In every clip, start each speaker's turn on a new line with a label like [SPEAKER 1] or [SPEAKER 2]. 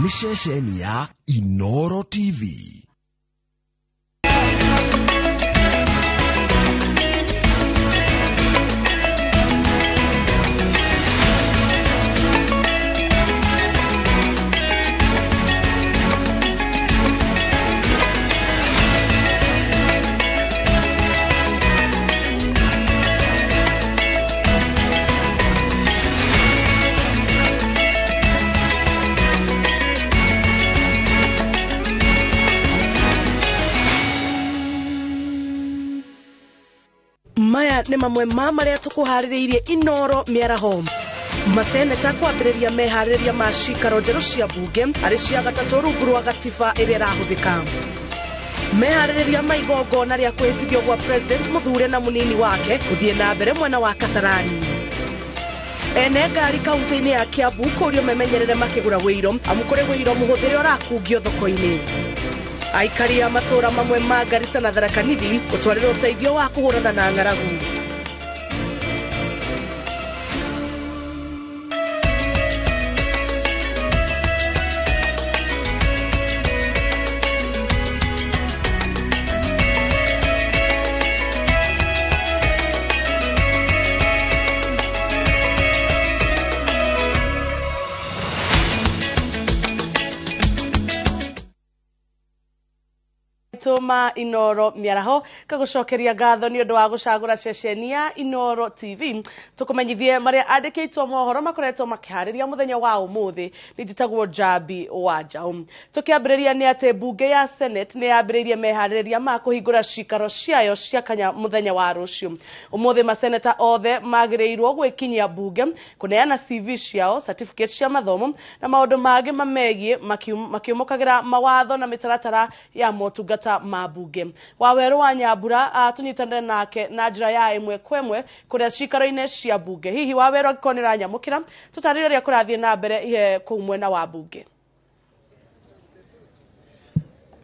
[SPEAKER 1] nĩ ceceni ya Inooro TV.
[SPEAKER 2] Maya nĩ mamwe ma maria tukuharĩrĩirie Inooro miaraho. Maseneta kwambĩrĩria meharĩrĩria ma cikaro njerũ cia bunge arĩ cia gatatũ rungu rwa gatiba ĩrĩa ĩrahũthĩka. Meharĩrĩria ma igongona rĩa kwĩhĩtithio gwa president Mũthure na mũnini wake gũthiĩ na mbere mwena wa Kasarani. Ene ngari kaunti-inĩ ya Kiambu kũrio memenyerere makĩgũra wĩiro amu kũrĩ wĩiro mũhũthĩre ũrakungio thoko-inĩ. Aikari a matũra mamwe ma Garissa na Tharaka Nithi gũtwarĩrwo ũteithio wa kũhũrana na ng'aragu. Toma Inooro miaraho kagucokeria ngatho ni undu wa gucagura ceceni ya Inooro TV tukumenyithie maria andikitwo mohoro makoretwo makihariria muthenya wa umuthi ni njitagwo Jabi Wanjau. Tukiambiriria ni ati bunge ya Senate ni yambiririe mehaririria ma kuhingura cikaro ciayo cia kanya muthenya wa rucio. Umuthi maseneta othe magirirwo gwikinyia bunge kuneana CV ciao, certificate cia mathomo na maundu mangĩ mamegie makiumukagira mawatho na mitaratara ya motungata mabunge. Waweru wa Nyambura tunyitanire nake na njira ya imwe kwemwe kuria cikaro-inĩ cia bunge. Hihi Waweru agikonera nyamukira tutarire ria kurathie na mbere kuu mwena wa bunge.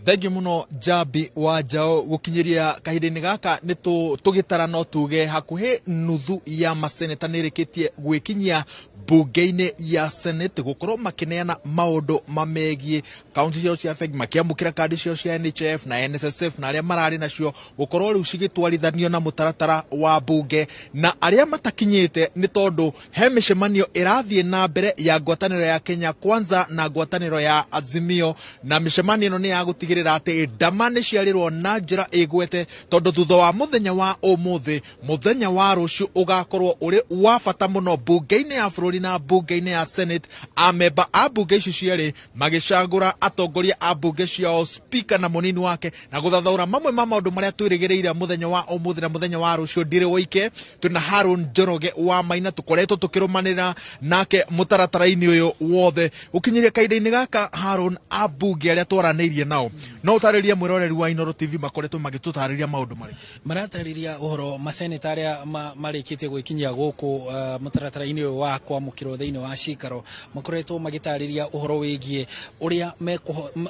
[SPEAKER 3] Thengi muno Jabi Wanjau gukinyiria kahinda-inĩ gaka ni tugitara no tuge hakuhi nuthu ya maseneta nĩrĩkĩtie gwikinyia bunge-inĩ ya Senate gukorwo makineana maundu mamegie kaunti ciao cia bengi makiamukira kandi ciao cia NHF na NSSF na aria marari nacio gukorwo riu cigitwarithanio na mutaratara wa bunge na aria matakinyite ni tondu he micemanio irathie na mbere ya ngwatanĩro ya Kenya Kwanza na ngwatanĩro ya Azimio na micemanio ino ni ya gutigirira ati ndama nĩ ciarirwo na njira igwete tondu thutha wa muthenya wa umuthi muthenya wa rucio ugakorwo uri wa bata muno bunge-inĩ ya bũrũri na bunge-inĩ ya Senate. Amemba a bunge ici cierĩ magicagura atongoria a bunge ciao, speaker na munini wake, na guthathaura mamwe ma maundu maria twirigiriire muthenya wa umuthi na muthenya wa rucio. Ndire wike tuna Harun Njoroge wa Maina tukoretwo tukirumanira nake mutaratara-inĩ uyu wothe ukinyiria kahinda-inĩ gaka. Harun, a bunge aria twaranĩirie nao no utarĩria mwiroreri wa Inooro TV makoretwo magĩtũtarĩria maundu
[SPEAKER 4] maratariria uhoro maseneta aria marĩkĩtie gwikinyia guku mutaratara-inĩ uyu wa kwamũkĩrwo thĩinĩ wa cikaro makoretwo magĩtarĩria uhoro wĩgiĩ uria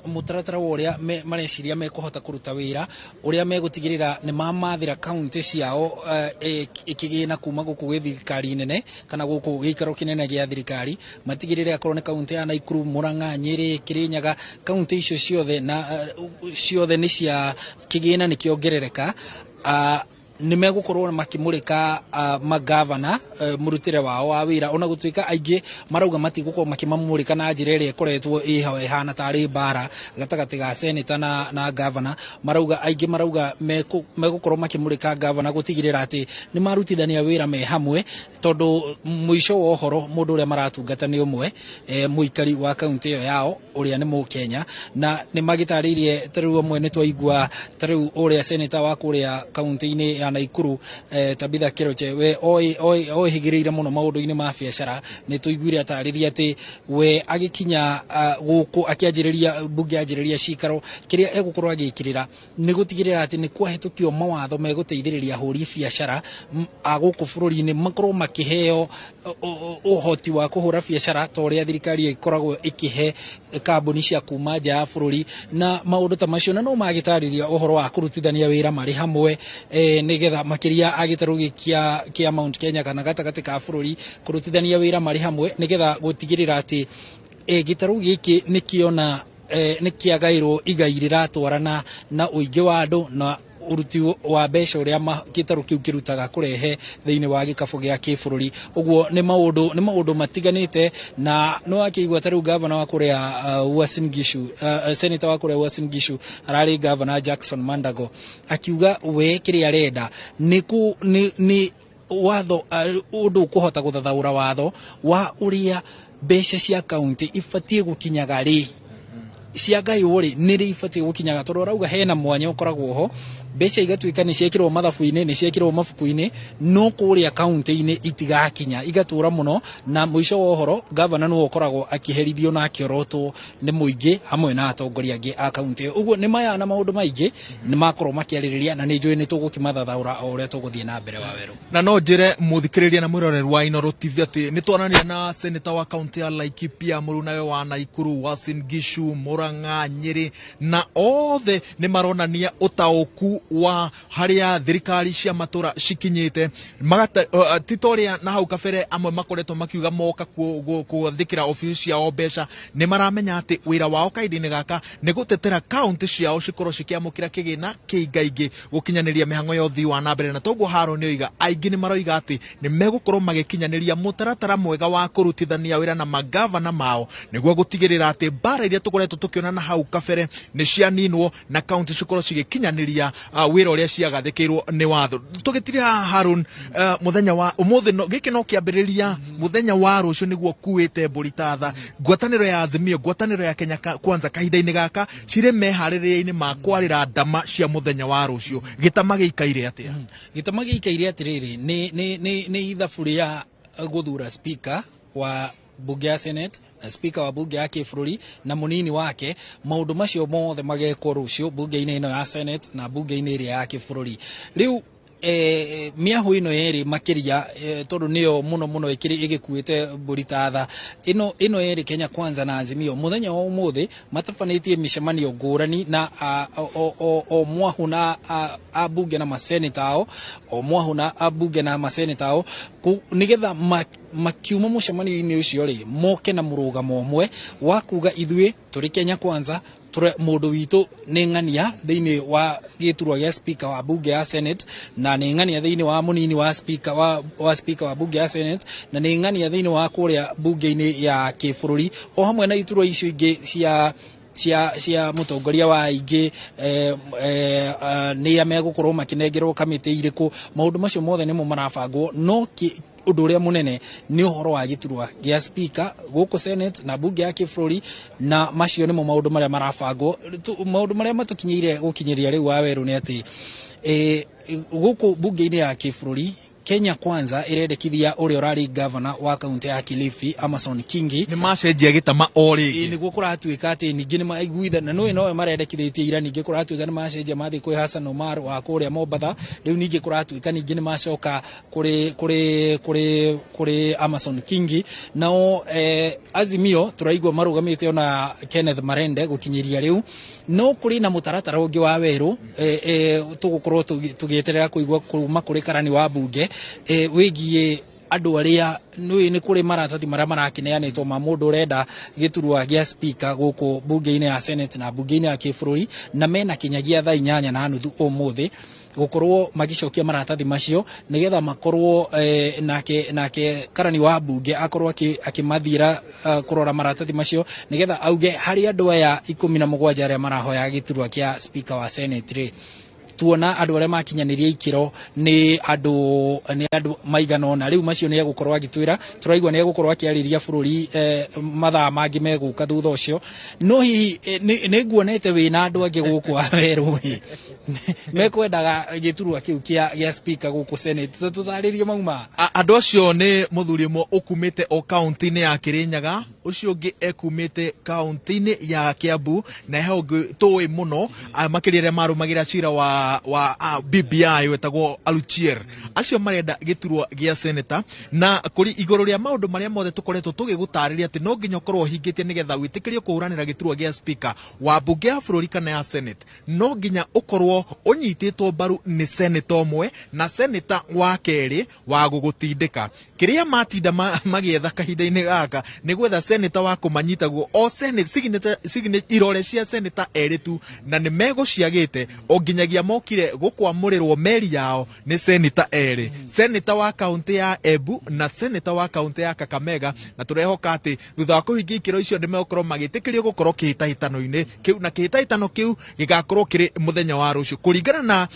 [SPEAKER 4] mutaratara uria mareciria mekuhota kuruta wĩra uria megũtigĩrĩra nĩ mamathĩra kaunti ciao ikigĩna kuma guku gwĩ thirikari nene kana guku gĩikaro kĩnene gĩa thirikari, matigĩrĩre akorwo nĩ kaunti ya Naikuru, Murang'a, Nyeri, Kirinyaga, kaunti icio ciothe na ciothe nĩ cia kĩgĩna nĩ kĩongerereka. Nimegukorwo makimurika magavana murutire wao wa wira ona gutuika aingi marauga matigukorwo makimamurika na njira iria ikoretwo ihana tari bara gatagati ga senator na governor. Aingi marauga megukorwo makimurika governor gutigirira ati ni marutithania wira me hamwe tondu muico wa uhoro mundu uria maratungata ni umwe muikari wa kaunti iyo yao uria ni Mukenya na ni magitaririe tariu amwe ni twaigua tariu uria senator wa kuria kaunti-ini ya Naikuru Tabitha Kiroche we oi higirire muno maundu-ini ma biacara ni tuiguire atariria ati we agikinya guku akianjiriria bunge anjiriria cikaro kiria egukorwo agikirira ni gutigirira ati ni kwahetukio mawatho meguteithiriria ahuri biacara aguku bururi-ini makorwo makiheo uhoti wa kuhura biacara to ria thirikari ikoragwo ikihe kambuni cia kuma nja ya bururi na maundu ta macio na no magitariria uhoro wa kurutithania wira mari hamwe nigetha makiria agitaru kia Mount Kenya kana gatagati ka bururi kurutithania wira mari hamwe nigetha gutigirira ati gitaru giki nikiona nikiagairwo igai riratwarana na uingi wa andu na uruti wa mbeca uria gitaru kiu kirutaga kurehe thiini wa gikabu gia kibururi uguo ni maundu matiganite na no akigwa taru governor wa kuria Uasin Gishu senator wa kuria Uasin Gishu arari governor Jackson Mandago akiuga we kiria renda ni watho undu kuhota guthathaura watho wa uria mbeca cia county ifatie gukinyaga ri cia Ngai uri niri ifatie gukinyaga tondu rauga hena mwanya ukoragwo ho mbeca igatuika ni ciekirwo mathabu-ini ni ciekirwo mabuku-ini no kuria county-ini itigakinya igatura muno na mwisho wa uhoro governor no ukoragwo akiherithio na akiorotwo ni muingi hamwe na atongoria angi a county uguo ni maya na maundu maingi ni makorwo makiaririria na ni njui ni tugukimathathaura o uria tuguthie na mbere wa weru
[SPEAKER 3] na no njire muthikiriria na mwiroreri wa Inooro TV ati ni twanania na senator wa county ya Laikipia Murunawe wa Naikuru Uasin Gishu Murang'a Nyeri na othe ni maronania utauku wa haria thirikari cia matura cikinyite titoria na hau kabere amwe makoretwo makiuga moka kuthikira ofisi ciao mbeca ni maramenya ati wira wao kaidini gaka ni gutetera county ciao cikorwo cikiamukira kigina kiingaingi gukinyaniria mihango ya uthii wa nambere na toguo haro ni oiga aingi ni maroiga ati ni megukorwo magikinyaniria mutaratara mwega wa kurutithania wira na magavana mao niguo gutigirira ati bara iria tukoretwo tukiona na hau kabere ni cianinwo na county cikorwo cigikinyaniria wira uria ciagathikirwo ni watho tugitiria Harun muthenya wa umuthi giki no kiambiriria muthenya wa rucio niguo kuite mburitatha ngwataniro ya Azimio ngwataniro ya Kenya Kwanza kahinda-ini gaka cire mehaririria-ini ma kwarira ndama cia muthenya wa rucio gitama giikaire atia
[SPEAKER 4] gitama giikaire atiriri ni ithabu ya guthura speaker wa bunge ya Senate na speaker wa bunge ya kibururi na munini wake maundu macio mothe magekwo rucio bunge-ini ino ya Senate na bunge-ini iria ya kibururi riu miahu ino yeri makiria tondu niyo muno igikuite mburitatha ino yeri Kenya Kwanza na Azimio muthenya wa umuthi matafanitie mishemanio ngurani na o mwahu na abunge na maseneta ao o mwahu na abunge na maseneta ao nigetha makiuma mucemanio-ini ucio ri moke na murugamo umwe wa kuga ithue turi Kenya Kwanza mundu witu ni ng'ania thiini wa giturwa gia speaker wa bunge ya Senate na ni ng'ania thiini wa munini wa speaker wa bunge ya Senate na ni ng'ania thiini wa kuria bunge-ini ya kibururi o hamwe na iturwa icio ingi cia mutongoria wa aingi ni amegukorwo makinengerwo kamiti iriku maundu macio mothe nimo marabangwo no undu uria munene ni uhoro wa giturwa gia speaker guku Senate na bunge ya kibururi na macio nimo maundu maria marabangwo maundu maria matukinyeire gukinyeria riu wa weru ni ati guku bunge-ini ya kibururi Kenya Kwanza irendekithia uria urari governor wa county ya Kilifi Amason Kingi
[SPEAKER 3] ni macenjia gitama origi
[SPEAKER 4] niguo kuratuika ati ningi ni maiguitha na no marendekithitie ira ningi kuratuika ni macenjia mathi kwi Hassan Omar wa kuria Mombasa riu ningi kuratuika ningi ni macoka kuri Amason Kingi nao Azimio turaigwa marugamite ona Kenneth Marende gukinyiria riu no kuri na mutaratara ungi wa weru tugukorwo tugieterera kuigwa kuma kuri karani wa bunge wigie andu aria ni kuri maratathi maria marakineanitwo ma mundu urenda giturwa gia speaker guku bunge-ini ya Senate na bunge-ini ya kibururi na mena kinyagia thaa 8:30 umuthi gukorwo magicokia maratathi macio nigetha makorwo nake karani wa bunge akorwo akimathira kurora maratathi macio nigetha auge hari andu aya 17 aria marahoya giturwa kia speaker wa Senate tuona andu aria makinyaniria ikiro ni andu maigana na riu macio ni egukorwo agitwira turaigwa ni egukorwo akiariria bururi mathaa mangi meguka thutha ucio no hihi ni nguonete wina andu angi guku aweru mekwendaga giturwa kiu kia speaker guku Senate tutharirie mauma
[SPEAKER 3] andu acio ni muthuri mwe ukumite o county-ini ya Kirinyaga ucio ungi ekumite county-ini ya Kiambu na he ungi tui muno makiria marumagira cira wa wa BBI wetagwo Aluchier acio marenda giturwa gia senator na kuri igoro ria maundu maria mothe tukoretwo tugigutariria ati no nginya korwo hingitie nigetha witikirio kuhuranira giturwa gia speaker wa bunge ya bururi kana ya senate no nginya ukorwo unyititwo mbaru ni senator omwe na senator wa keri wa gugutindika kiria matinda magietha kahinda-ini gaka ni gwetha senator wa kumanyitagwo o senate signature irore cia senator eritu na ni meguciagite o nginyagia mokire gukwamurirwo meri yao ni senator eri senator wa county ya Embu na senator wa county ya Kakamega na turehoka ati thutha wa kuhingia ikiro icio nimekorwo magitikirio gukorwo kihitahitano-ini kiu na kihitahitano kiu gigakorwo kiri muthenya wa rucio kuringana na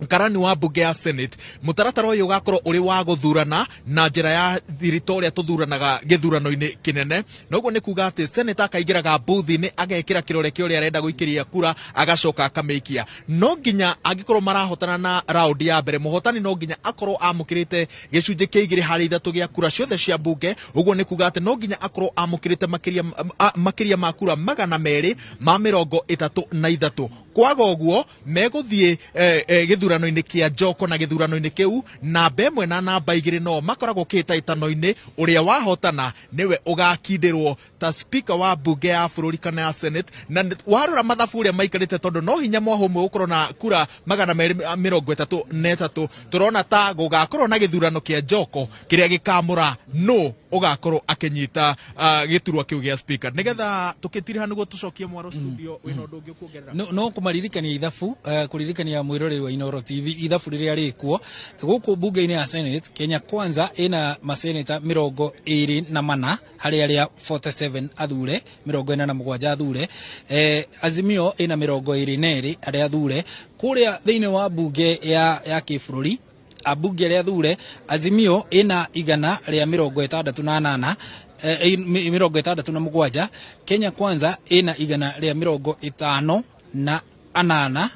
[SPEAKER 3] karani wa bunge ya senate mutaratara uyu ugakorwo uri wa guthurana na njira ya thiritoria tuthuranaga githurano-ini kinene noguo ni kuga ati senator akaingiraga booth-ini agekira kirore kio ria arenda guikiria kura agacoka akamikia no nginya angikorwo marahotana na round ya mbere muhotani no nginya akorwo amukirite gicunje kia 2/3 gia kura ciothe cia bunge uguo ni kuga ati no nginya akorwo amukirite makiria ma kura 233 kwaga uguo meguthie githurano-ini kia Joko na githurano-ini kiu namba imwe na namba igiri no makoragwo kihitahitano-ini uria wahotana niwe ugakindirwo ta speaker wa bunge ya bururi kana ya senate na warora mathabu uria maikarite tondu no hinya mwahumwe gukorwo na kura 233 turona ta gugakorwo na githurano kia Joko kiria gikamura no ugakorwo akinyita giturwa kiu gia speaker nigetha tukitiriha niguo tucokie mwaro studio wina undu ungi kuongerera
[SPEAKER 4] no kumaririkania ithabu kuririkania mwiroreri wa Inoro TV ithabu riria rikuo guku bunge-ini ya senate Kenya Kwanza ina maseneta 24 hari aria 47 athure 47 athure Azimio ina 22 aria athure kuria thiini wa bunge ya kibururi abunge ria athure Azimio ina 168 67 Kenya Kwanza ina 158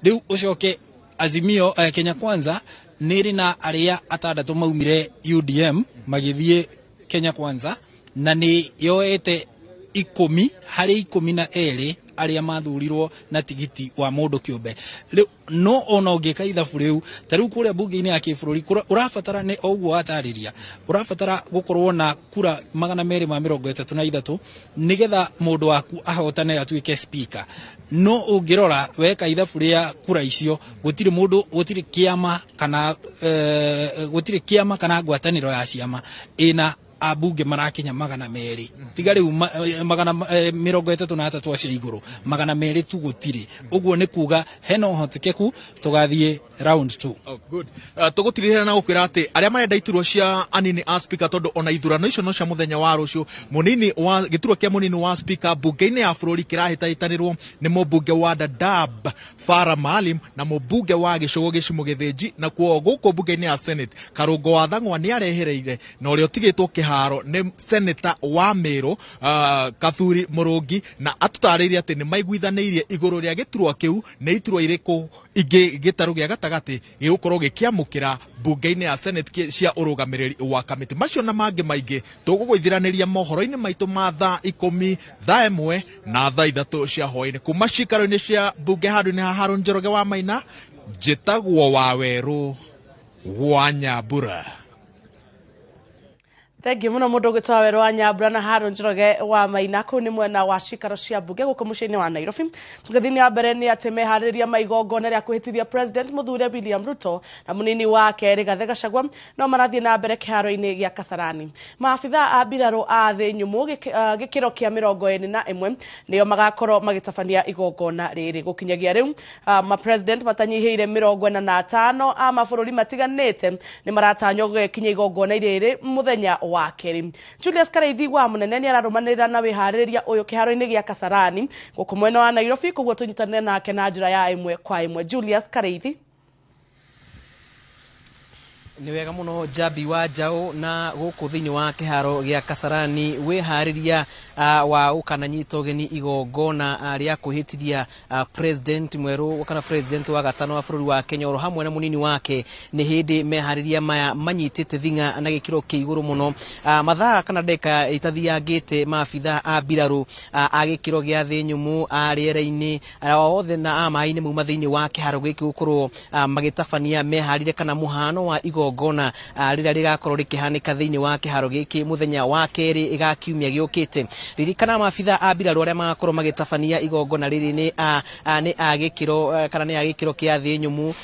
[SPEAKER 4] riu ucoke Azimio Kenya Kwanza niri na aria atandatu maumire UDM magithie Kenya Kwanza na ni yoete 10 hari 12 aria mathurirwo na tigiti wa mundu kiumbe riu no ona ungika ithabu riu tariu kuria bunge-ini ya kibururi urabatara ni oguo atariria urabatara gukorwo na kura 233 nigetha mundu waku ahotane atuike speaker no ungirora weka ithabu ria kura icio gutiri kiama kana ngwataniro ya ciama ina abunge marakinya 200 tiga riu 33 acio iguru 200 tu gutiri uguo ni kuga hena uhotekeku tugathie round 2
[SPEAKER 3] good tugutirira na gukwira ati aria marenda iturwo cia anini a speaker tondu ona ithurano icio no cia muthenya wa rucio munini wa giturwo kia munini wa speaker bunge-ini ya bururi kirahitahitanirwo ni mubunge wa Dadaab Farah Maalim na mubunge wa Gicogo Gicimu Githinji na kuo guko bunge-ini ya senate Karungo wa Thang'wa ni arehereire na uria utigitwo kiharo ni senator wa Meru Kathuri Murungi na atutariria ati ni maiguithanirie iguru ria giturwa kiu ni iturwa iriku ingi gitaru gia gatagati gigukorwo gikiamukira bunge-ini ya senate cia urugamiriri wa kamiti macio na mangi maingi tugugwithiraniria mohoro-ini maitu ma thaa 10 thaa 1 na thaa 3 cia hwaini kuma cikaro-ini cia bunge handu-ini ha Harun Njoroge wa Maina njitagwo Waweru wa Nyambura.
[SPEAKER 2] Thank you muno mundu ugitwa Waweru wa Nyambura na Harun Njoroge wa Maina ku ni mwena wa cikaro cia bunge guku muciini wa Nairobi tugithini ya mbere ni ati mehariria maigongona ria kuhitithia president Muthure William Ruto na munini wa keri Gathe Gachagua no marathie na mbere kiharo-ini gia Kasarani maabitha a mbiraru a thi nyumu gikiro kia 21 niyo magakorwo magitabania igongona riri gukinyagia riu ma president matanyihiire 45 a mabururi matiganite ni maratanyo gukinya igongona riri muthenya wa keri. Julius Kareithi wa munene ni ararumanira na wihariria uyu kiharo-ini gia Kasarani guku mwena wa Nairobi kuguo tunyitanire nake na njira ya imwe kwa imwe. Julius Kareithi.
[SPEAKER 5] Ni wega muno Jabi wa Njau na guku thiini wa kiharo gia Kasarani wihariria wa ukananyito geni igongona ria kuhitithia president mweru kana president wa gatano wa bururi wa Kenya oro hamwe na munini wake ni hindi mehariria maya manyitite thinga na gikiro kiiguru muno mathaa kana deka itathiangite maabitha a biraru a gikiro gia thi nyumu a riera-ini othe na amaini muma thiini wa kiharo giki gukorwo magitabania meharire kana muhano wa igongona rira rigakorwo rikihanika thiini wa kiharo giki muthenya wa keri igakiumia giukite ririkana maabitha a biraru aria magakorwo magitabania igongona riri ni a gikiro kana ni a gikiro kia thi nyumu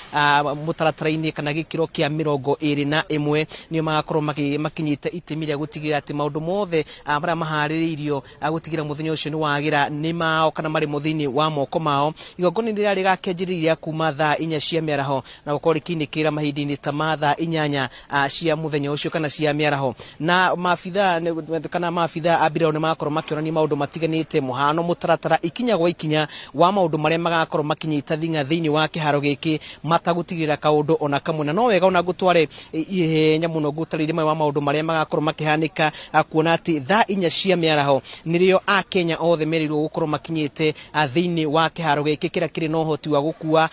[SPEAKER 5] mutaratara-ini kana gikiro kia 21 nio magakorwo makinyita itemi ria gutigira ati maundu mothe maria mahaririirio gutigira muthenya ucio ni wagira ni mao kana mari muthini wa moko mao igongona rira rigakenjiriria kuma thaa 4 cia miaraho na gukorwo rikinikira mahindi-ini ta mathaa 8 cia muthenya ucio kana cia miaraho na maabitha a biraru ni magakorwo makionania maundu matiganite muhano mutaratara ikinya gwa ikinya wa maundu maria magakorwo makinyita thinga thiini wa kiharo giki matagutigira kaundu ona kamwe na no wega ona gutware ihenya muno gutarire wa maundu maria magakorwo makihanika kuona ati thaa 4 cia miaraho nirio a Kenya othe merirwo gukorwo makinyite thiini wa kiharo giki kira kiri no hoti wa gukua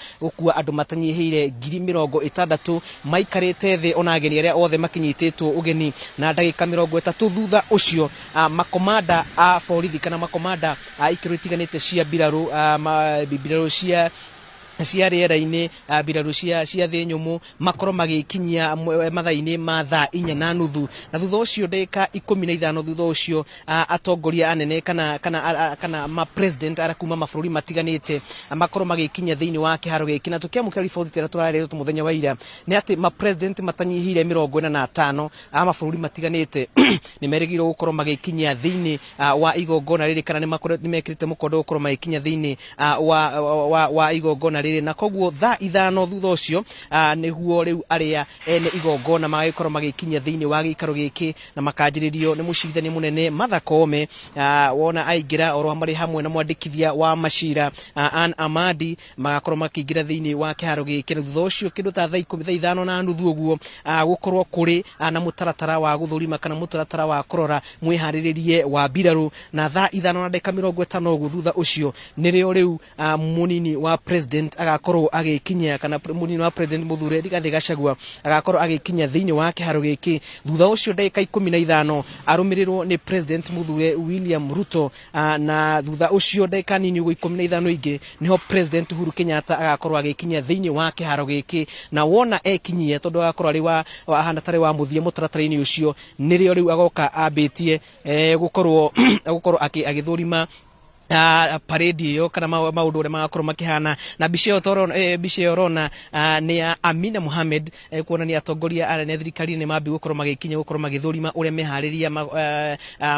[SPEAKER 5] andu matanyihire 60,000 maikarite thi ona ageni aria othe makinyititwo ugeni na ndagika 30 thutha ucio makomanda a borithi kana makomanda a ikiro itiganite cia biraru cia riera-ini biraru cia thi nyumu makorwo magikinyia mathaa-ini ma thaa 4:30 na thutha ucio ndeka 15 thutha ucio atongoria anene kana ma president ara kuma mabũrũri matiganite makorwo magikinya thiini wa kiharo giki na tukiamukira riboti tera turarero muthenya wa ira ni ati ma president matanyihire 45 a mabũrũri matiganite ni merigirwo gukorwo magikinya thiini wa igongona riri kana ni mekirite mukondo gukorwo magikinya thiini wa igongona riri na koguo thaa 5 thutha ucio niguo riu aria ene igongona magikorwo magikinya thiini wa gikaro giki na makanjiririo ni mucirithania munene Martha Koome wona aingira oro mari hamwe na mwandikithia wa macira Ann Amadi magakorwo makiingira thiini wa kiharo giki thutha ucio kindu ta thaa 5:30 uguo gukorwo kuri na mutaratara wa guthurima kana mutaratara wa kurora mwihariririe wa biraru na thaa 5:50 uguo thutha ucio nirio riu munini wa president agakorwo agikinya kana munini wa president Muthure Rigathi Gachagua agakorwo agikinya thiini wa kiharo giki thutha ucio ndagika 15 arumirirwo ni president Muthure William Ruto na thutha ucio ndagika nini uguo 15 ingi niho president Uhuru Kenyatta agakorwo agikinya thiini wa kiharo giki na wona ekinyie tondu agakorwo ari wa ahana tare wa muthie mutaratara-ini ucio nirio riu agoka ambitie gukorwo agithurima parade yo kana maundu ore magakorwo makihana na bicio orona ni Amina Mohamed kuona ni atongoria arene thirikari ni mambi gukorwo magikinya gukorwo magithurima ure mehariria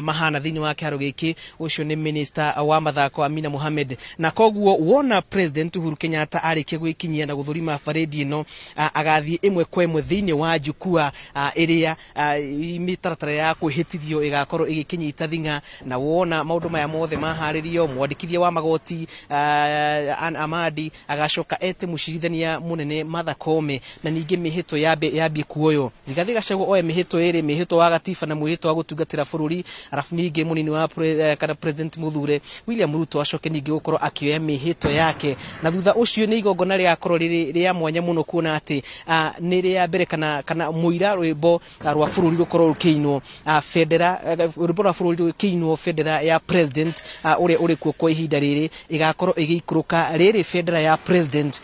[SPEAKER 5] mahana thiini wa kiharo giki ucio ni minister wa mathako Amina Mohamed na koguo wona president Uhuru Kenyatta arikia gwikinyia na guthurima parade ino agathie imwe kwa imwe thiini wa jukua iria mitaratara ya kuhitithio igakorwo igikinyita thinga na wona maundu maya mothe maharirio mwandikithia wa magoti Ann Amadi agacoka ete mucirithania munene Martha Koome na ningi mihito yambie kuoyo Rigathi Gachagua oe mihito iri mihito wa gatiba na muhito wa gutungatira bururi arafu ningi munini wa kana president Muthure William Ruto acoke ningi gukorwo akioya mihito yake na thutha ucio ni igongona riakorwo ria mwanya muno kuona ati ni ria mbere kana muira rwimbo rwa bururi rukorwo rukiinwo federa rwimbo rwa bururi rukiinwo federa ya president uri kuo kwa ihinda riri igakorwo igikuruka riri federa ya president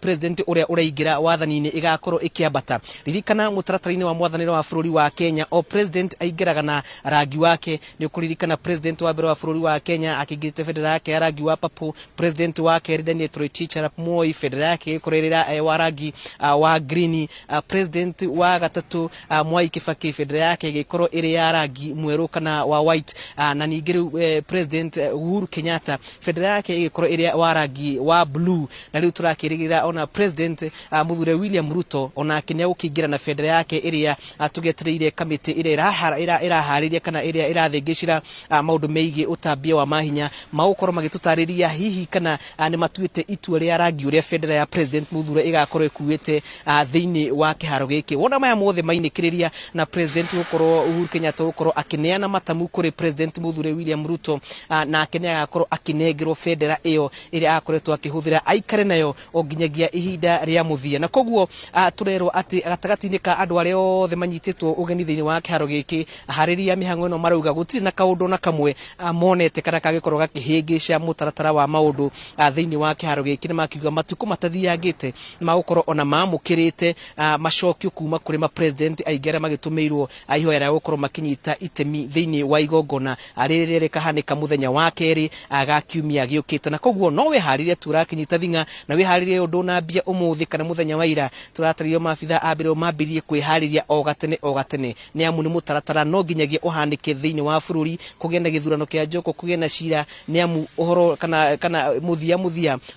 [SPEAKER 5] president uria uraingira wathani-ini igakorwo ikiambata ririkana mutaratara-ini wa mwathaniro wa bururi wa Kenya o president aingiraga na rangi wake ni ukuririkana president wa mbere wa bururi wa Kenya akingirite federa yake ya rangi wa purple president wake Daniel Toroitich arap Moi federa yake ikorerera wa rangi wa green president wa gatatu Mwai Kibaki federa yake igikorwo iri ya rangi mweru kana wa white na ningiru President Uhuru Kenyatta federa yake igikorwo iria warangi wa blue, na riu turakirigira ona President Muthure William Ruto ona kinya gukingira na federa yake iria tugetereire kamiti iria irahariria kana iria irathengecira maundu meigi utambia wa mahinya magukorwo magitutariria hihi kana ni matuite itua ria rangi uria federa ya President Muthure igakorwo ikuite thiini wa kiharo giki. Wona maya mothe mainikiriria na President gukorwo Uhuru Kenyatta gukorwo akineana matamu kuri President Muthure William Ruto na Kenya gakorwo akinengerwo federa iyo iria akoretwo akihuthira aikare nayo onginyagia ihinda ria muthia. Na koguo turerwo ati gatagati-ini ka andu aria othe manyititwo ugeni thiini wa kiharo giki hariria mihango ino marauga gutiri na kaundu na kamwe monete kana kagikorwo gakihingica mutaratara wa maundu thiini wa kiharo giki, ni makiuga matuko matathiangite magukorwo ona mamukirite macokio kuma kuri ma president aigera magitumirwo ihoya ria gukorwo makinyita itemi thiini wa igongona riri rikahanika muthenya wa keri agakiumia giukite. Na koguo no weharirie turakinyita thinga na weharirie undu na mbia umuthi kana muthenya wa ira turataririo mabitha ambiro mambirie kwihariria o gatene ni amu ni mutaratara no nginyagia uhanike thiini wa bururi kugenda githurano kia njoko kugena cira ni amu uhoro kana muthia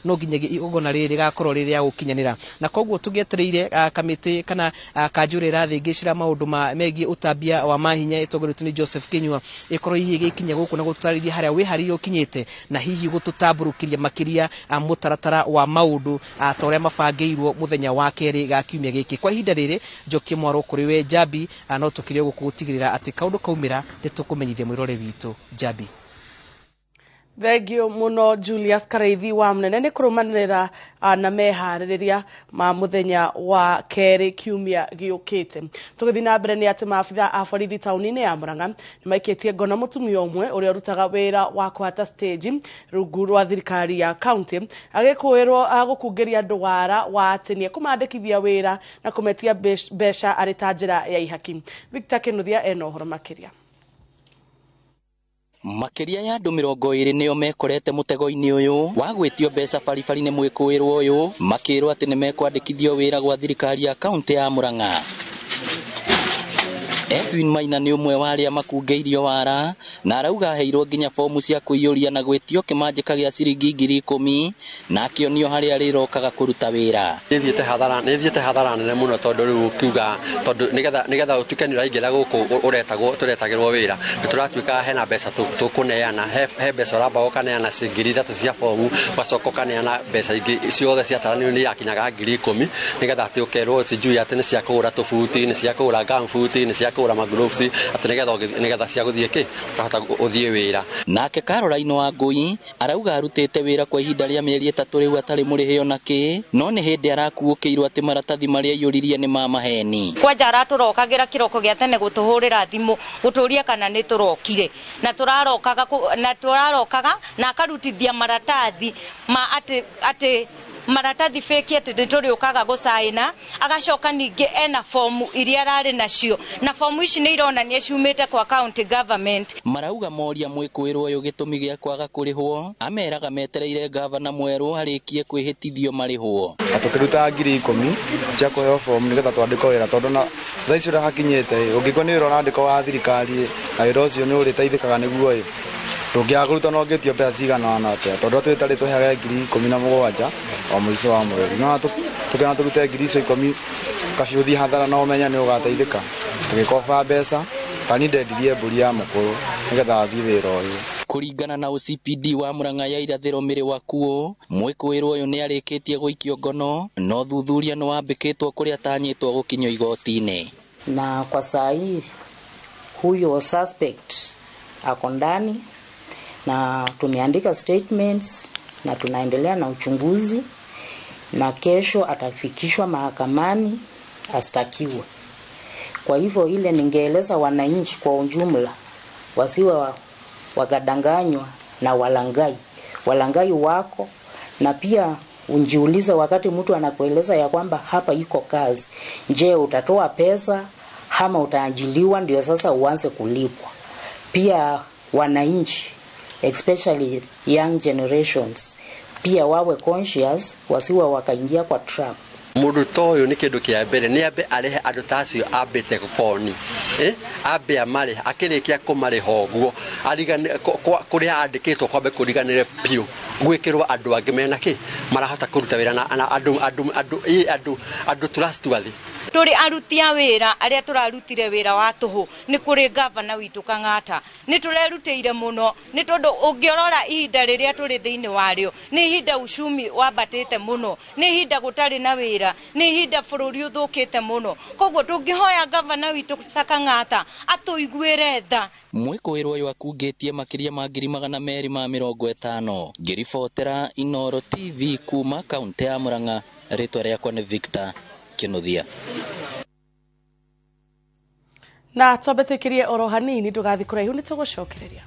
[SPEAKER 5] no nginyagia igongona riri gakorwo riri ya gukinyanira. Na koguo tugietereire kamiti kana kanjure rathingicira maundu megie utambia wa mahinya itongoretwo ni Joseph Kinyua ikorwo hihi gikinya guku na gutariria haria wiharirio kinyite na hihi gututamburukiria makiria mutaratara wa maundu ta uria mabangeirwo muthenya wa keri gakiumia giki. Kwa ihinda riri Njoki Mwaro kuri we Jabi no tukirio gukutigirira ati kaundu kaumira nitukumenyithia mwirore witu Jabi.
[SPEAKER 2] Thengio muno Julius Kareithi wa Munene ni kurumanira na mehaririria ma muthenya wa keri kiumia giukite. Tugithi na mbere ni ati maabitha a borithi tauni-ini ya Murang'a ni maikitie ngona mutumia umwe uria rutaga wira wa kuhata stage rungu rwa thirikari ya county agikuirwo gukungeria ndwara wa ati ni kumandikithia wira na kumetia besha ari ta njira ya ihaki. Victor Kinuthia eno horo makiria.
[SPEAKER 6] Makiria ya andu 20 nio mekorete mutego-ini uyu wa gwitio mbeca baribari ni mwikuirwo uyu makirwo ati ni mekwandikithio wira gwa thirikari ya kaunti ya Murang'a. Edwin Maina ni umwe wa aria makungeirio wara na arauga heirwo nginya fomu cia kuiyuria na gwitio kimanjika gia ciringi 10,000 na akionio haria rirokaga kuruta wira.
[SPEAKER 7] Nithiete hadhara nene muno tondu riu kiuga tondu nigetha utuike ni raingera guku turetagirwo wira nituratuika hena mbeca tukuneana he mbeca uramba ukaneana ciringi 3 cia fomu wacoka ukaneana mbeca ingi ciothe cia taranio ni yakinyaga 10,000 nigetha ati ukerwo sijui ati ni cia kugura tubuti ni cia kugura gambuti ni cia kugura magloves ati nigetha cia guthie ki kahota uthie wira.
[SPEAKER 6] Nake Caroline Wangui arauga arutite wira kwa ihinda ria mieri 3 riu atari murihio naki no ni hindi arakuukiirwo ati maratathi maria yuririe ni mamaheni.
[SPEAKER 8] Kwanja araturokagira kiroko gia tene gutuhurira thimu guturia kana ni turokire na turarokaga na akarutithia maratathi ma ati maratathi fake ati ndituriukaga gusaina agacoka ningi ena fomu iria arari nacio na fomu ici ni ironania ciumite kwa county government.
[SPEAKER 6] Marauga moria mwikuirwo uyu gitumi gia kwaga kurihwo ameraga metereire governor mweru harikie kwihitithio marihwo.
[SPEAKER 9] Atukiruta 10,000 cia kuheo fomu nigetha twandiko wira tondu na thaici ura hakinyite ungikwo ni wira unandiko wa thirikari na wira ucio ni uriteithikaga niguo Tungiakuruta no ngitio mbeca cigana na atia tondu twitari tuheaga 17,000 o mwico wa mweri no tukena turute 10,000 kabiuthi hathara no menya ni ugateithika tugikoba mbeca tani ndendirie mburi ya mukuru nigetha athii wira uyu.
[SPEAKER 6] Kuringana na OCPD wa Murang'a ya irathiro miri wakuo mwikuirwo uyu ni arikitie guikio ngono no thuthuria no wambikitwo kuria tanyitwo gukinyo igoti-ini.
[SPEAKER 10] Na kwa saa hii huyo suspect ako ndani na tumeandika statements na tunaendelea na uchunguzi na kesho atafikishwa mahakamani astakiwe. Kwa hivyo ile ningeeleza wananchi kwa ujumla wasiwe wakadanganywa na walangai wako, na pia unjiulize wakati mtu anakueleza ya kwamba hapa iko kazi, je utatoa pesa ama utaajiliwa ndio sasa uanze kulipwa. Pia wananchi especially young generations pia wawe conscious wasiwe wakaingia kwa trap
[SPEAKER 7] Mundu toyo ni kindu kia mbere ni ambe arehe andu tacio ambite gukoni ambe amare akirikia kumariha uguo arigane kuria andikitwo kwambe kuriganire piu gwikirwa andu angi mena ki marahota kuruta wira na andu trust wathi
[SPEAKER 8] turi arutia wira aria turarutire wira wa tuhu ni kuri governor witu Kang'ata ni turerutire muno ni tondu ungiorora ihinda riria turi thiini wario ni ihinda ucumi wambatite muno ni ihinda gutari na wira ni ihinda bururi uthukite muno koguo tungihoya governor witu Kang'ata atuiguire tha
[SPEAKER 6] mwikuirwo uyu akungitie makiria ma 250 ngiribotera Inoro TV kuma kaunti ya Murang'a ritwa riakwa ni Victor Kinuthia
[SPEAKER 2] na twambe twikirie oro hanini ndugathi kuraihu ni tugucokereria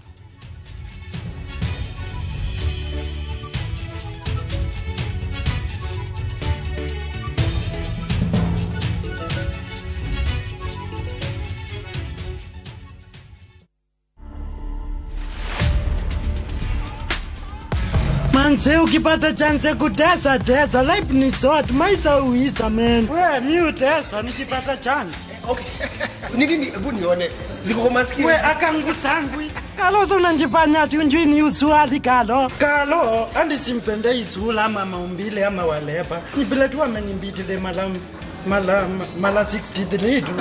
[SPEAKER 11] Manze ukipata chance kutesa tesa, life ni short, maisha uisa man. We mi utesa nikipata chance.
[SPEAKER 1] Okay. Nini hebu nione. Ziko kwa masikio.
[SPEAKER 11] We akangu sangwi. Kalo so unanjifanya ati unjui ni usuali Kalo. Kalo andi simpende isula ama maumbile ama walepa. Nibile tu amenimbitile mala 63 tu.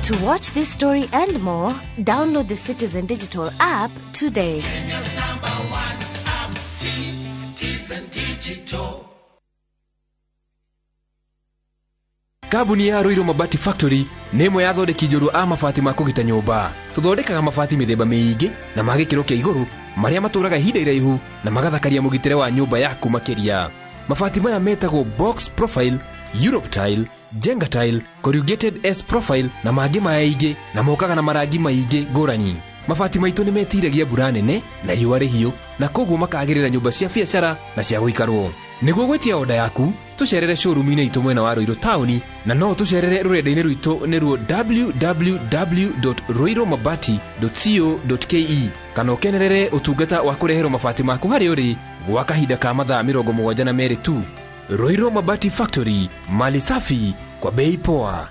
[SPEAKER 12] To watch this story and more, download the Citizen Digital app today.
[SPEAKER 13] Kenya's #1 app, Citizen Digital.
[SPEAKER 14] Kambuni ya Ruiru Mabati Factory nĩ ĩmwe ya thondeki njũru a mabati ma kũgita nyũmba. Tũthondekaga mabati mĩthemba mĩingĩ na ma gĩkĩro kĩa igũrũ marĩa matũraga ihinda iraihu na magathakaria mũgitĩre wa nyũmba yaku makĩria. Mabati maya metagwo box profile, Europe tile, Jenga tile, corrugated S profile na mangĩ maingĩ na mokaga na marangi maingĩ ngũrani. Mabati maitũ nĩ metiragia mbura nene na riũa rĩhiũ na koguo makagĩrĩra nyũmba cia biacara na cia gũikarwo. Nĩguo gwetia oda yaku, tucerere showroom-inĩ itũ mwena wa Ruiru Town na no tucerere rũrenda-inĩ rwitũ nĩruo www.ruiromabati.co.ke kana ũkenerere ũtungata wa kũreherwo mabati maku harĩ ũrĩ gwa kahinda ka mathaa 72 tu. Ruiru Mabati Factory, mali safi kwa bei poa.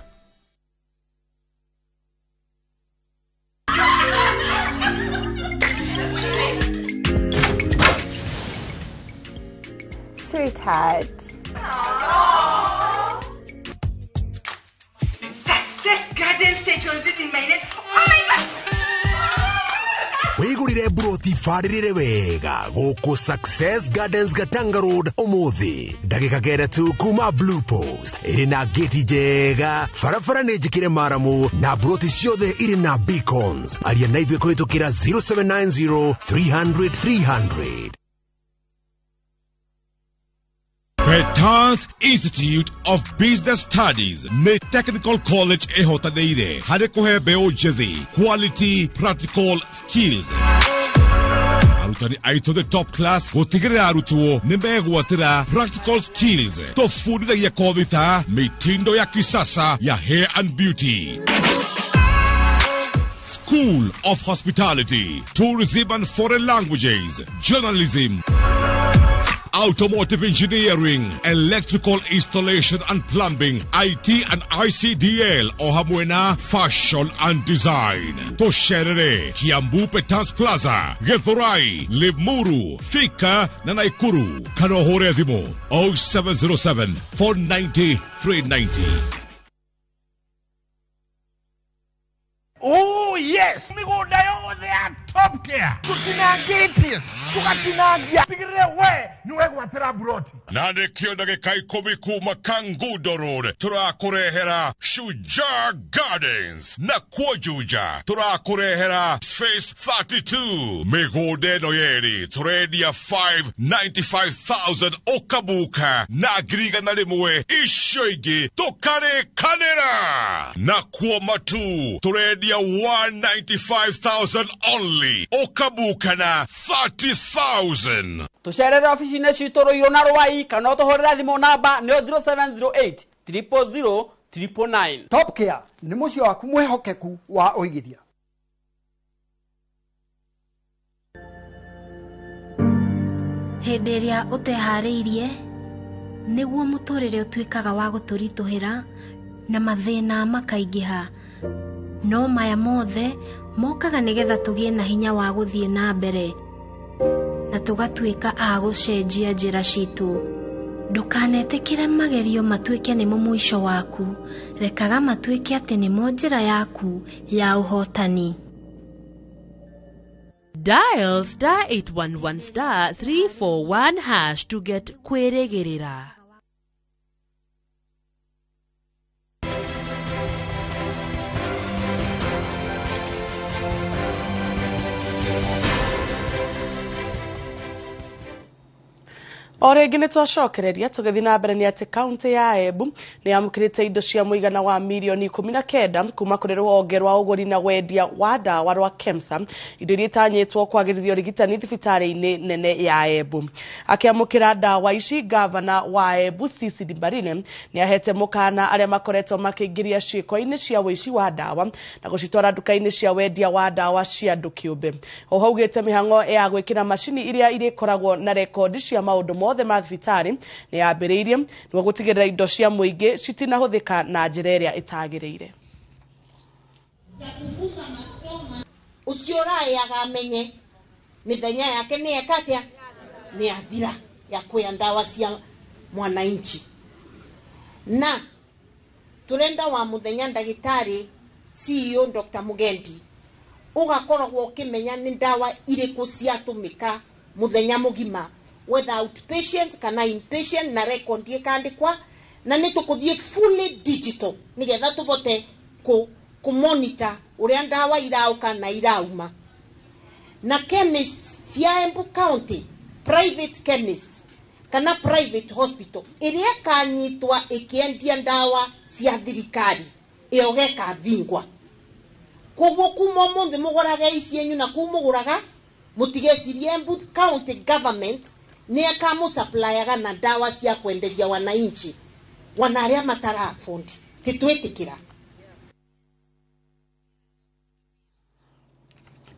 [SPEAKER 15] Sweetheart.
[SPEAKER 13] Success Garden Station Gigi Maine. Oh my God!
[SPEAKER 1] Wigurire broti faririre wega goko Success Gardens Gatanga Road umuthi ndagika kenda tu kuma Blue Post irina geti jega farafara nejikire maramu na broti ciothe irina beacons aria na ithwe kuhitukira 0790 300 300.
[SPEAKER 16] Petans Institute of Business Studies ne Technical College ehotaneire hare kuhe beo jethi quality practical skills arutani aito the top class gotigire arutwo nimegwatira practical skills tofundithagia kovita mitindo ya kisasa ya hair and beauty. School of Hospitality, Tourism and Foreign Languages, Journalism, Automotive Engineering, Electrical Installation and Plumbing, IT and ICDL, Ohamwena, Fashion and Design. Tosherere, Kiambu Petans Plaza, Githurai, Limuru, Thika, Nanaikuru, Kanohore Adimo, 0707 490 390.
[SPEAKER 17] Oh yes, migoda yothe ya Top Care. Tutinangite, tukatinangia. Tigire we, niwe gwatira broti.
[SPEAKER 16] Nane kio ndagika 10 kuma Kangudo Road. Turakurehera Shujaa Gardens. Na Kuojuja. Turakurehera Space 32. Migode no yeri. Turedia 595,000 okabuka. Na griga na limwe. Ishoigi. Tokare kanera. Na Kuomatu. Turedia 195,000 only. Okabuka na 30,000.
[SPEAKER 18] Tusherere ofisi-inĩ citũ Ruiru na Rwai kana ũtũhũrĩre thimũ namba nĩ 0708 000 999.
[SPEAKER 19] Top Care nĩ mũciĩ waku mwĩhokeku wa ũigithia.
[SPEAKER 12] Hĩndĩ ĩrĩa ũteharĩirie
[SPEAKER 15] nĩguo mũtũrĩre ũtuĩkaga wa gũtũritũhĩra na mathĩna makaingĩha. No maya mothe mokaga nĩgetha tũgĩe na hinya wa gũthiĩ na mbere na tũgatuĩka a gũcenjia njĩra citũ. Ndũkanetĩkĩre magerio matuĩke nĩmo mũico waku, rekaga matuĩke atĩ nĩmo njĩra yaku ya ũhotani.
[SPEAKER 20] Dial *811*341# to get kwĩrĩgĩrĩra.
[SPEAKER 2] Oregi nĩ twacokereria tũgĩthiĩ na mbere nĩ atĩ kaunti ya Embu nĩ yamũkĩrĩte indo cia mũigana wa mirioni 19 kuma kũrĩ rũhonge rwa ũgũri na wendia wa ndawa rwa KEMSA, indo iria itanyĩtwo kwagĩrithia ũrigitani thibitarĩ-inĩ nene ya Embu. Akĩamũkĩra ndawa ici, gavana wa Embu Sisi Mbarine nĩ ahete mũkana arĩa makoretwo makĩingĩria ciĩko-inĩ cia wĩici wa ndawa na gũcitwara nduka-inĩ cia wendia wa ndawa cia andũ kĩũmbe. Oho augĩte mĩhang'o ya gwĩkĩra macini iria irĩkoragwo na rekondi cia maũndũ mothe ma thibitarĩ nĩ yambĩrĩirie nĩguo gũtigĩrĩra indo cia mũingĩ citinahũthĩka na njĩra ĩrĩa ĩtagĩrĩire.
[SPEAKER 21] Ucio ũrayaga amenye mĩthenya yake nĩ ekatia nĩ athira ya kuya ndawa cia mwananchi. Na turenda wa muthenya ndagĩtarĩ CEO Dr. Mugendi ugakoragwo ukimenya ni ndawa irĩkũ ciatũmĩka muthenya mugima, whether outpatient kana inpatient, na record ikandikwa, na nĩ tũkũthiĩ fully digital nigetha tũvote ku monitor uria ndawa irauka na irauma. Na chemists cia Embu County, private chemists kana private hospital iria kanyitwa ikiendia ndawa cia thirikari iyo geka thingwa. Koguo kuma ũmũthĩ mũgũraga ici enyu na kumũgũraga mutigecirie Embu County government ni akamusupplyaga na ndawa cia kwenderia wananchi wana aria matara afford. Titwetikira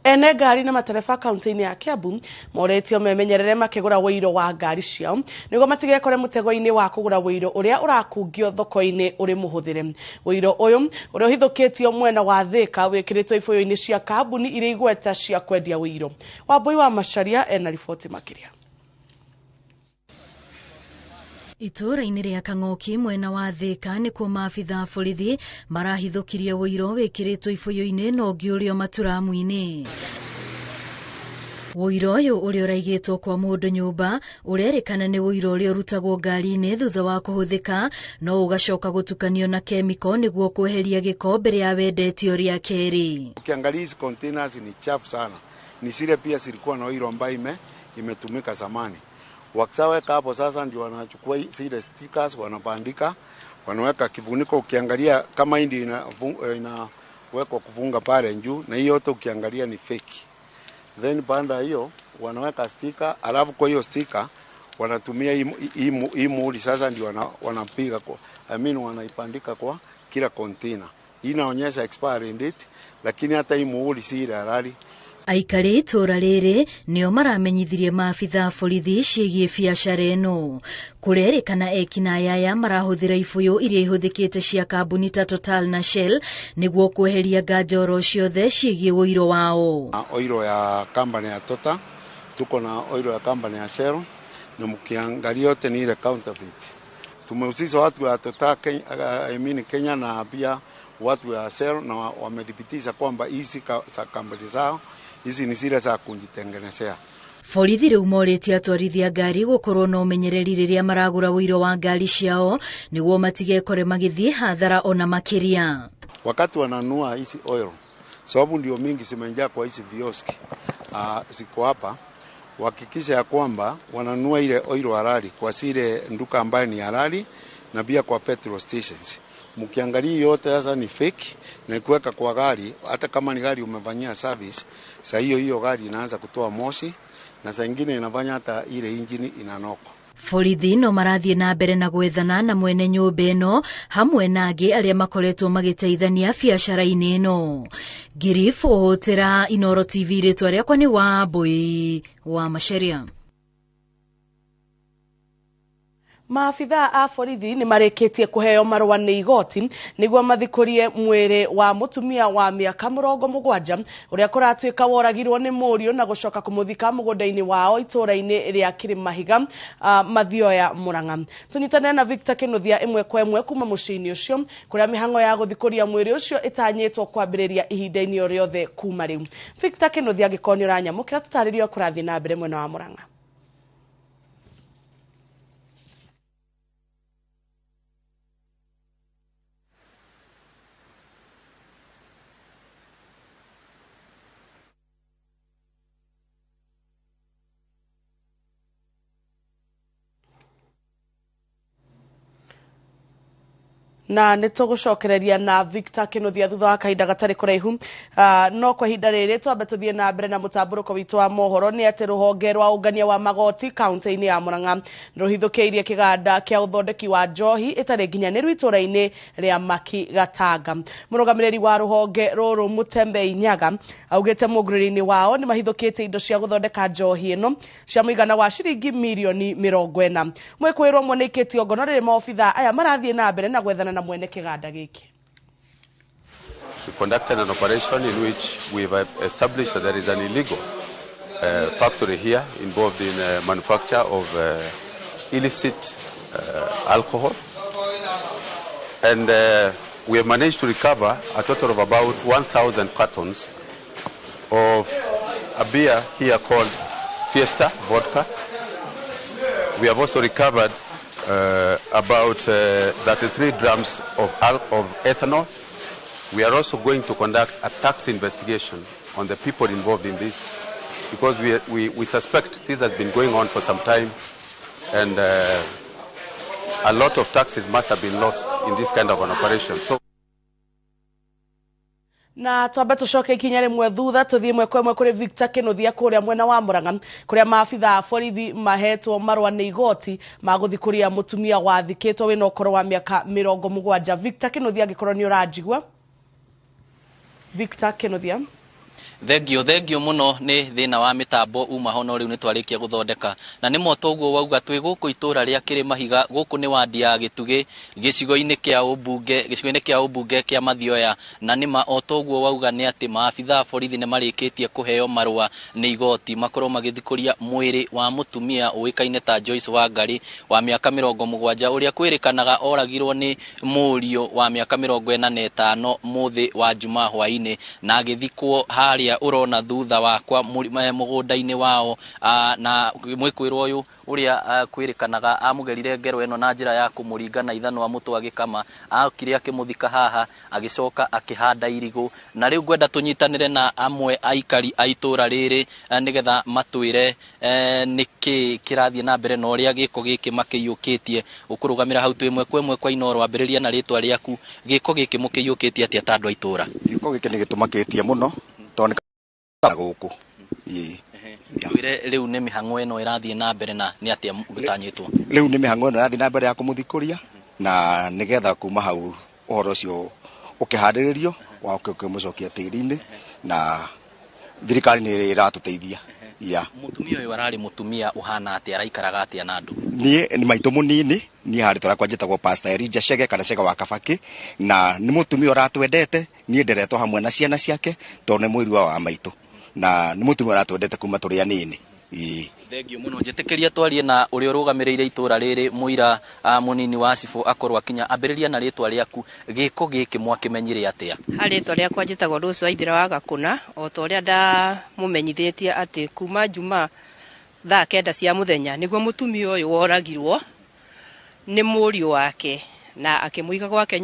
[SPEAKER 2] ene ngari na matereba kaunti-inĩ ya Kiambu moretio memenyerere makĩgũra wĩiro wa ngari ciao nĩguo matigekore mũtego-inĩ wa kũgũra wĩiro ũrĩa ũrakungio thoko-inĩ ũrĩ mũhũthĩre. Wĩiro ũyũ ũrĩa ũhithũkĩtio mwena wa Thika wĩkĩrĩtwo ibũyũ-inĩ cia kambuni iria igweta cia kwendia wĩiro. Wambui wa Macharia ena riboti makĩria.
[SPEAKER 20] Itũra-inĩ rĩa Kang'oki mwena wa Thika nĩkuo maabitha borithi marahithũkirie wĩiro wĩkĩrĩtwo ibũyũ-inĩ na ũngĩ ũrĩo maturamu-inĩ. Wĩiro ũyũ ũrĩa ũraigĩtwo kwa mũndũ nyũmba ũrerĩkana nĩ wĩiro ũrĩa ũrutagwo ngari-inĩ thutha wa kũhũthĩka no ũgacoka gũtukanio na kemiko nĩguo kweheria gĩko mbere ya wendetio rĩa kerĩ.
[SPEAKER 22] Ukiangalia hizi containers ni chafu sana, ni zile pia zilikuwa na wĩiro ambayo imetumika zamani. Wakisaweka hapo sasa ndio wanachukua zile stickers wanabandika, wanaweka kifuniko. Ukiangalia kama hii ndio inawekwa kufunga pale juu, na hiyo yote ukiangalia ni fake. Then baada hiyo wanaweka sticker, alafu kwa hiyo sticker wanatumia hii muhuri sasa ndio wanapiga kwa wanaipandika kwa kila container. Hii inaonyesha expiry date, lakini hata hii muhuri si ile halali.
[SPEAKER 20] Aikari itũra rĩrĩ nĩo maramenyithirie maabitha borithi ciĩgiĩ biacara ĩno. Kũrerĩkana ekinaĩ aya marahũthĩra ibũyũ iria ihũthĩkĩte cia kambuni ta Total na Shell nĩguo kweheria nganjoro ciothe ciĩgiĩ wĩiro wao.
[SPEAKER 22] Oiro ya kambani ya Total, tuko na oiro ya kambani ya Shell, na mkiangalia yote ni ile counterfeit. Tumehusisha watu wa Total Kenya na pia watu wa Shell, na wamedhibitisha kwamba hizi za kambani zao hizi ni zile za kujitengenezea.
[SPEAKER 20] Borithi rĩu morĩtie atwarithia ngari gũkorwo na ũmenyereri rĩrĩa maragũra wĩiro wa ngari ciao nĩguo matigekore magĩthiĩ hathara ona makĩria.
[SPEAKER 22] Wakati wananunua hizi oil, sababu ndio mingi zimejaa kwa hizi vioski ziko hapa, hakikisha ya kwamba wananunua ile oil halali kwa zile nduka ambayo ni halali na pia kwa petrol stations. Mkiangalia yote sasa ni fake na kuweka kwa gari, hata kama ni gari umefanyia service, saa hiyo gari inaanza kutoa moshi na saa nyingine inafanya hata ile engine inanoko.
[SPEAKER 20] Borithi no marathiĩ na mbere na gwethana na mwene nyũmba ĩno hamwe na angĩ arĩa makoretwo magĩteithania biacara-inĩ ĩno. Ngiribu Hotera, Inoro TV, rĩtwa rĩakwa nĩ Wambui wa Macharia.
[SPEAKER 2] Maafitha a borithi ni mareketie kuheo marua ni igoti niguo mathikurie mwiri wa mutumia wa miaka 70 uria kuratuika woragirwo ni murio na gucoka kumuthika mugunda-ini wao itura-ini ria Kirimahiga Mathioya Murang'a. Tunyitane na Victor Kinuthia imwe kwa imwe kuma mucii-ini ucio kuria mihango ya guthikuria mwiri ucio itanyitwo kwambiriria ihinda-ini riothe kuma riu. Victor Kinuthia gikonyo ranyamukira tutaririo kurathi na mbere mwena wa Murang'a. Na nitugucokereria na Victor Kinuthia thutha wa kahinda gatari kuraihu. No kwa ihinda riri twambe tuthie na mbere na mutamburuko witu wa mohoro ni ati ruhonge rwa ungania wa magoti kaunti-ini ya Murang'a ruhithukeirie kiganda kia uthondeki wa njohi itari nginyaniru itura-ini ria Maki Gatanga. Murugamiriri wa ruhonge ruru Mutembe Inyaga augite muguriri-ini wao ni mahithukite indo cia guthondeka njohi ino cia muigana wa ciringi milioni 40. Mwekwirwo mwoneikitio ngono riri maofitha aya marathie na mbere na gwethana na mwene kiganda giki.
[SPEAKER 3] We conducted an operation in which we've established that there is an illegal factory here involved in manufacture of illicit alcohol, and we have managed to recover a total of about 1,000 cartons of a beer here called Fiesta vodka. We have also recovered about 33 drums of ethanol. We are also going to conduct a tax investigation on the people involved in this, because we suspect this has been going on for some time, and a lot of taxes must have been lost in this kind of an operation. So
[SPEAKER 2] na twambe tucoke ikinya rimwe thutha tuthie mwe kwa mwe kuri Victor Kinuthia kuria mwena wa Murang'a kuria maafitha a borithi mahetwo marua ni igoti maguthikuria mutumia wathikitwo wina ukoro wa miaka 70. Victor Kinuthia gikorwo ni urajigwa. Victor Kinuthia.
[SPEAKER 6] Thengio muno ni thina wa mitambo uma hono riu ni twarikia guthondeka na ni moto guo wauga twi guku itura ria Kirimahiga guku ni wadi ya Gitugi gicigo-ini kia ubunge kia Mathioya na ni ma otoguo wauga ni ati maafitha borithi ni marikitie kuheo marua ni igoti makorwo magithikuria mwiri wa mutumia uikaine ta Joyce Wangari wa miaka 70 uria kwirikanaga oragirwo ni murio wa miaka 45 muthi wa Jumaa hwaini na agithikwo haria urona thutha wakwa mugunda-ini wao na mwikwirwo uyu uria kwirikanaga amugerire ngero eno na njira ya kumuringa na ithano wa mutu agikama akire akimuthika haha agicoka akihanda irigu na riu gwenda tunyitanire na amwe aikari aitura riri nigetha matwire niki kirathie na mbere na uria giko giki makiyukitie ukurugamira hau twimwe kwemwe kwa Inoro ambiriria na ritwa riaku giko giki mukiyukitie atia tandu aitura
[SPEAKER 4] giko giki ni gitumakitie muno tonika guku
[SPEAKER 6] twire riu ni mihango eno irathie na mbere na ni atia gutanyitwo
[SPEAKER 4] riu ni mihango eno irathie na mbere ya kumuthikuria na nigetha kuma hau uhoro ucio ukihandiririo wa ukimucokia tiri-ini na thirikari ni iratuteithia
[SPEAKER 6] mutumia uyu arari mutumia uhana atia araikaraga atia na andu
[SPEAKER 4] ni maitu munini ni hari tara kwanjitagwo Pastor Elijah Chege kana Chege wa Kabaki na ni mutumia uratwendete ni nderetwo hamwe na ciana ciake to ni mwirwa wa maitu na ni mutumia uratwendete kuma turi anini.
[SPEAKER 6] Thengio muno njitikiria twarie na uri urugamirire itura riri muira munini wa Cibo akorwo akinya ambiriria na ritwa riaku giko giki mwakimenyire atia
[SPEAKER 23] ritwa riakwa njitagwo Rose Waithira wa Gakuna o to ria nda mumenyithitie ati kuma Jumaa thaa 9 cia muthenya niguo mutumia uyu woragirwo ni murio wake na akimuiga gwake